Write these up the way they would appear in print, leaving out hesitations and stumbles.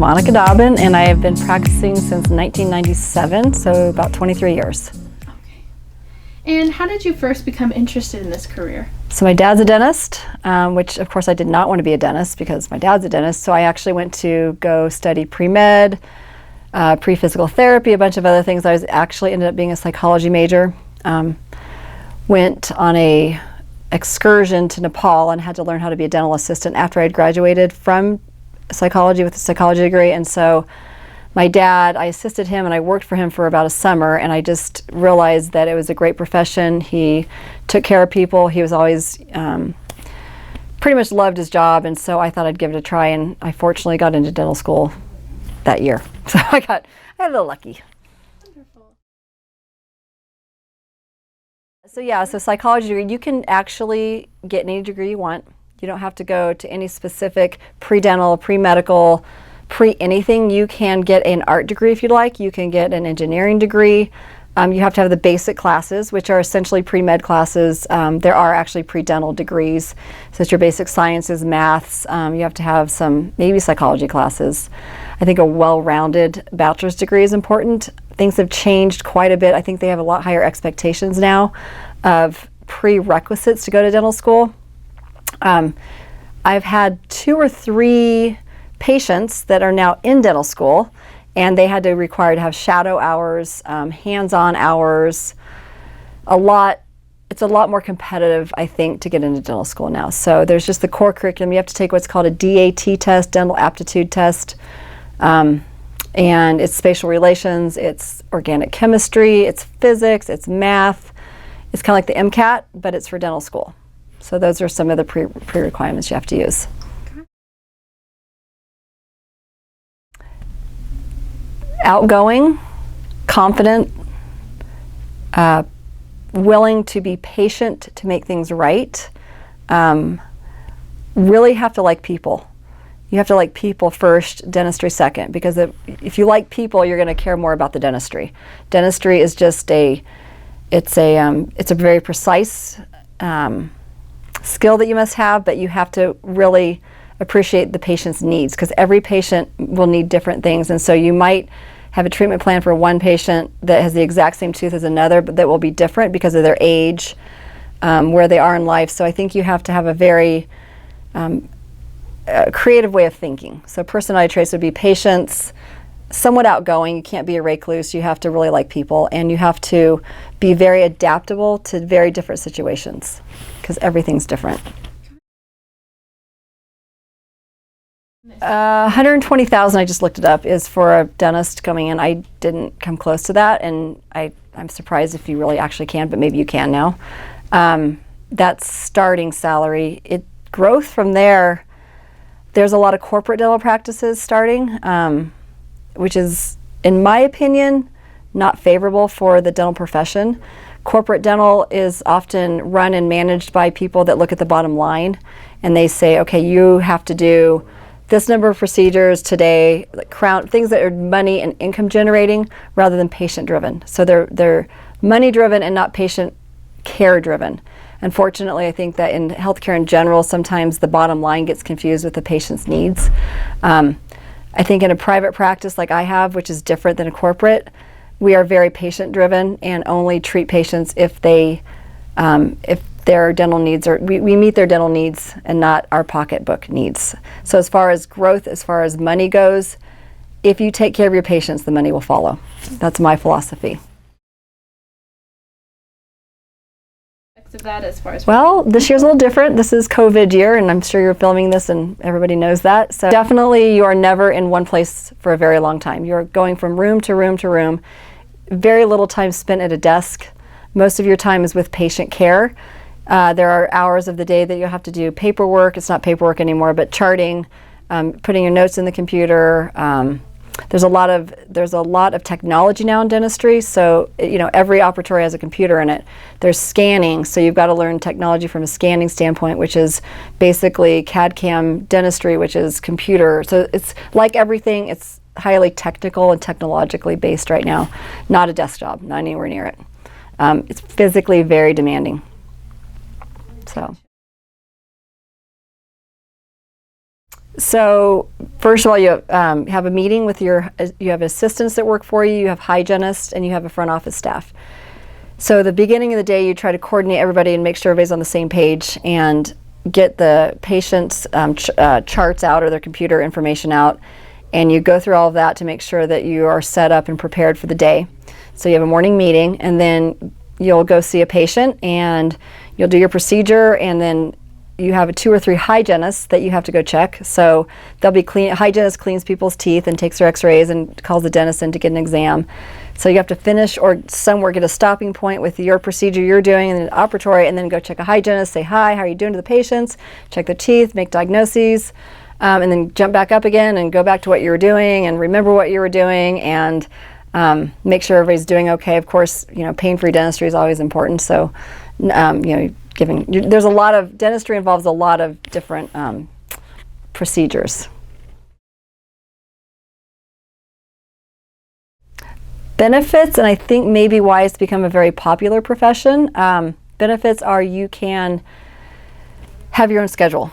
Monica Dobbin, and I have been practicing since 1997, so about 23 years. Okay. And how did you first become interested in this career? So my dad's a dentist, which of course I did not want to be a dentist because my dad's a dentist, so I actually went to go study pre-med, pre-physical therapy, a bunch of other things. I was actually ended up being a psychology major. Went on a excursion to Nepal and had to learn how to be a dental assistant after I'd graduated from psychology with a psychology degree. And so my dad, I assisted him and I worked for him for about a summer, and I just realized that it was a great profession. He took care of people. He was always pretty much loved his job, and so I thought I'd give it a try, and I fortunately got into dental school that year. So I got a little lucky. Wonderful. So yeah, so psychology degree, you can actually get any degree you want. You don't have to go to any specific pre-dental, pre-medical, pre-anything. You can get an art degree if you'd like. You can get an engineering degree. You have to have the basic classes, which are essentially pre-med classes. There are actually pre-dental degrees. So it's your basic sciences, maths. You have to have some, maybe psychology classes. I think a well-rounded bachelor's degree is important. Things have changed quite a bit. I think they have a lot higher expectations now of prerequisites to go to dental school. I've had 2 or 3 patients that are now in dental school, and they had to require to have shadow hours, hands-on hours. It's a lot more competitive, I think, to get into dental school now. So there's just the core curriculum. You have to take what's called a DAT test, dental aptitude test. And it's spatial relations, it's organic chemistry, it's physics, it's math. It's kind of like the MCAT, but it's for dental school. So those are some of the pre-requirements you have to use. Outgoing, confident, willing to be patient to make things right. Really have to like people. You have to like people first, dentistry second, because if you like people, you're going to care more about the dentistry. Dentistry is just it's a very precise skill that you must have, but you have to really appreciate the patient's needs, because every patient will need different things. And so you might have a treatment plan for one patient that has the exact same tooth as another, but that will be different because of their age, where they are in life. So I think you have to have a very creative way of thinking. So personality traits would be patience, somewhat outgoing. You can't be a recluse. You have to really like people, and you have to be very adaptable to very different situations, because everything's different. 120,000, I just looked it up, is for a dentist coming in. I didn't come close to that, and I'm surprised if you really actually can, but maybe you can now. That's starting salary. Growth from there. There's a lot of corporate dental practices starting, which is, in my opinion, not favorable for the dental profession. Corporate dental is often run and managed by people that look at the bottom line, and they say, okay, you have to do this number of procedures today, things that are money and income generating rather than patient driven. So they're money driven and not patient care driven. Unfortunately, I think that in healthcare in general, sometimes the bottom line gets confused with the patient's needs. I think in a private practice like I have, which is different than a corporate, we are very patient driven and only treat patients if their dental needs we meet their dental needs and not our pocketbook needs. So as far as growth, as far as money goes, if you take care of your patients, the money will follow. That's my philosophy. Of that as far as well, this year's a little different. This is COVID year, and I'm sure you're filming this and everybody knows that. So definitely you are never in one place for a very long time. You're going from room to room to room. Very little time spent at a desk. Most of your time is with patient care. There are hours of the day that you'll have to do paperwork. It's not paperwork anymore, but charting, putting your notes in the computer. There's a lot of technology now in dentistry, so every operatory has a computer in it. There's scanning, so you've got to learn technology from a scanning standpoint, which is basically CAD/CAM dentistry, which is computer. So it's like everything, it's highly technical and technologically based right now. Not a desk job, not anywhere near it. It's physically very demanding. So So first of all, you have a meeting with you have assistants that work for you, you have hygienists, and you have a front office staff. So the beginning of the day, you try to coordinate everybody and make sure everybody's on the same page and get the patient's charts out or their computer information out. And you go through all of that to make sure that you are set up and prepared for the day. So you have a morning meeting, and then you'll go see a patient and you'll do your procedure, and then you have 2 or 3 hygienists that you have to go check. So they'll be hygienist cleans people's teeth and takes their x-rays and calls the dentist in to get an exam. So you have to finish or somewhere get a stopping point with your procedure you're doing in the operatory, and then go check a hygienist, say hi, how are you doing to the patients, check their teeth, make diagnoses, and then jump back up again and go back to what you were doing and remember what you were doing, and make sure everybody's doing okay. Of course, pain-free dentistry is always important. So, there's a lot of dentistry involves a lot of different procedures. Benefits, and I think maybe why it's become a very popular profession. Benefits are you can have your own schedule.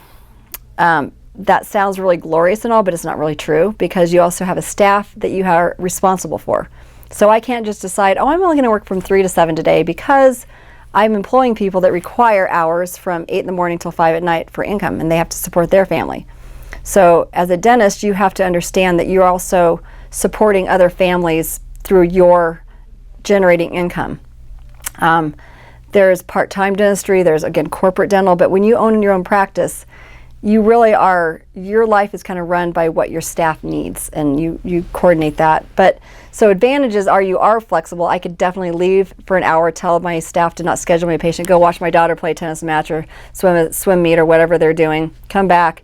That sounds really glorious and all, but it's not really true, because you also have a staff that you are responsible for. So I can't just decide, oh, I'm only going to work from 3 to 7 today, because I'm employing people that require hours from 8 in the morning till 5 at night for income, and they have to support their family. So as a dentist, you have to understand that you're also supporting other families through your generating income. There's part-time dentistry, there's, again, corporate dental, but when you own your own practice, you really are, your life is kind of run by what your staff needs, and you coordinate that. But so advantages are you are flexible. I could definitely leave for an hour, tell my staff to not schedule my patient, go watch my daughter play a tennis match or swim meet or whatever they're doing, come back.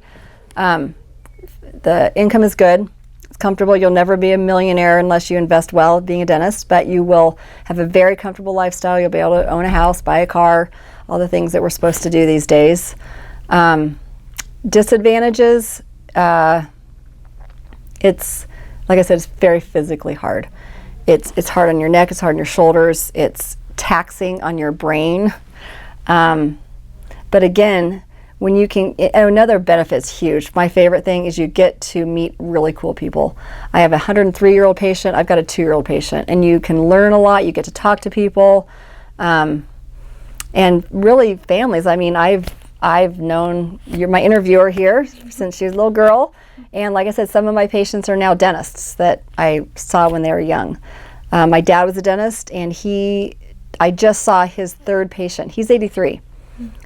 The income is good, it's comfortable. You'll never be a millionaire unless you invest well being a dentist, but you will have a very comfortable lifestyle. You'll be able to own a house, buy a car, all the things that we're supposed to do these days. Disadvantages, it's, like I said, it's very physically hard. It's hard on your neck, it's hard on your shoulders, it's taxing on your brain. But again, when you can, another benefit's huge. My favorite thing is you get to meet really cool people. I have a 103-year-old patient, I've got a 2-year-old patient, and you can learn a lot, you get to talk to people, and really families. I mean, I've known my interviewer here since she was a little girl, and like I said, some of my patients are now dentists that I saw when they were young. My dad was a dentist, and I just saw his 3rd patient. He's 83.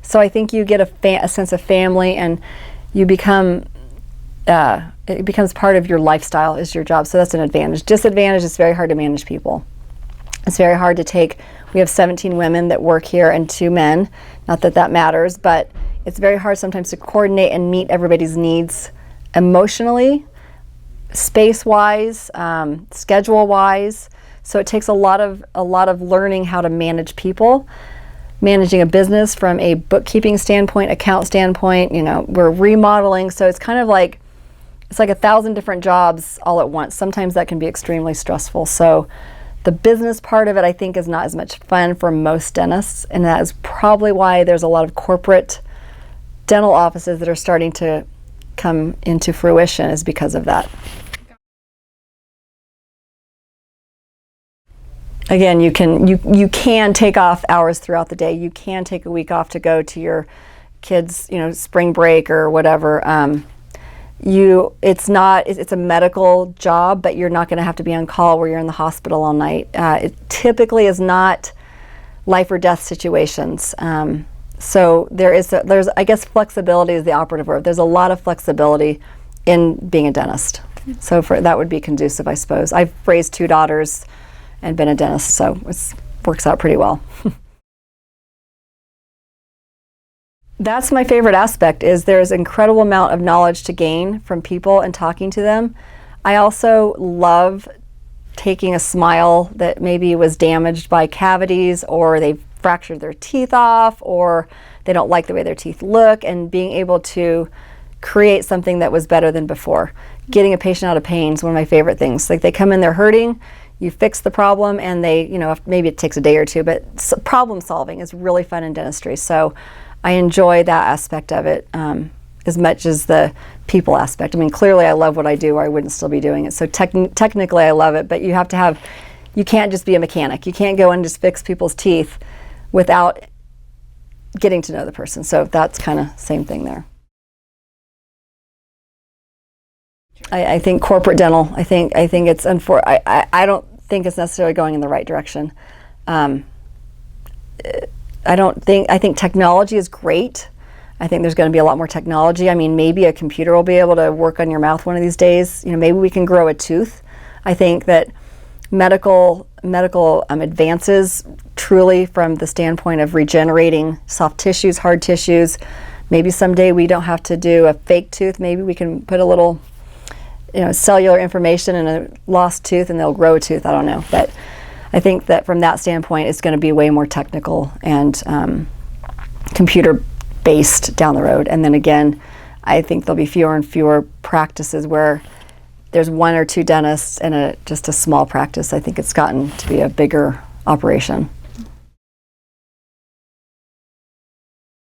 So I think you get a sense of family, and you become, it becomes part of your lifestyle is your job, so that's an advantage. Disadvantage, it's very hard to manage people. It's very hard to we have 17 women that work here and 2 men, not that that matters, but it's very hard sometimes to coordinate and meet everybody's needs emotionally, space-wise, schedule-wise. So it takes a lot of learning how to manage people, managing a business from a bookkeeping standpoint, account standpoint. We're remodeling, so it's kind of like, it's like 1,000 different jobs all at once. Sometimes that can be extremely stressful. So the business part of it, I think, is not as much fun for most dentists, and that is probably why there's a lot of corporate dental offices that are starting to come into fruition, is because of that. Again, you can take off hours throughout the day. You can take a week off to go to your kids', spring break or whatever. It's a medical job, but you're not going to have to be on call where you're in the hospital all night. It typically is not life or death situations. So there's I guess flexibility is the operative word. There's a lot of flexibility in being a dentist. So that would be conducive, I suppose. I've raised 2 daughters and been a dentist, so it works out pretty well. That's my favorite aspect, is there's an incredible amount of knowledge to gain from people and talking to them. I also love taking a smile that maybe was damaged by cavities, or they've fractured their teeth off, or they don't like the way their teeth look, and being able to create something that was better than before. Getting a patient out of pain is one of my favorite things. Like, they come in, they're hurting, you fix the problem, and maybe it takes a day or 2, but problem solving is really fun in dentistry. So I enjoy that aspect of it. as much as the people aspect. I mean, clearly I love what I do or I wouldn't still be doing it. So technically I love it, but you can't just be a mechanic. You can't go and just fix people's teeth without getting to know the person. So that's kind of same thing there. I think corporate dental, I think it's I don't think it's necessarily going in the right direction. I think technology is great. I think there's going to be a lot more technology. I mean, maybe a computer will be able to work on your mouth one of these days. You know, maybe we can grow a tooth. I think that medical advances truly from the standpoint of regenerating soft tissues, hard tissues. Maybe someday we don't have to do a fake tooth. Maybe we can put a little, cellular information in a lost tooth and they'll grow a tooth. I don't know, but I think that from that standpoint, it's going to be way more technical and computer based down the road. And then again, I think there'll be fewer and fewer practices where there's one or two dentists and just a small practice. I think it's gotten to be a bigger operation.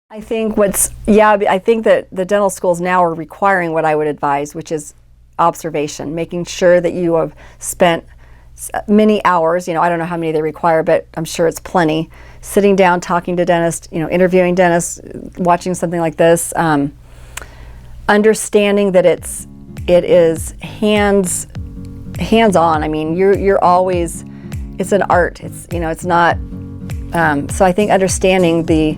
I think I think that the dental schools now are requiring what I would advise, which is observation, making sure that you have spent many hours, I don't know how many they require, but I'm sure it's plenty, sitting down, talking to dentists, interviewing dentists, watching something like this, understanding that it is hands-on. I mean, you're always, it's an art. It's not, so I think understanding the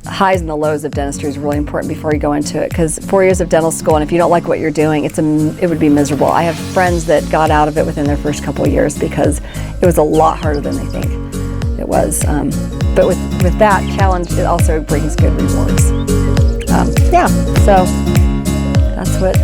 highs and the lows of dentistry is really important before you go into it, because 4 years of dental school, and if you don't like what you're doing, it would be miserable. I have friends that got out of it within their first couple of years because it was a lot harder than they think it was. But with that challenge, it also brings good rewards. So that's what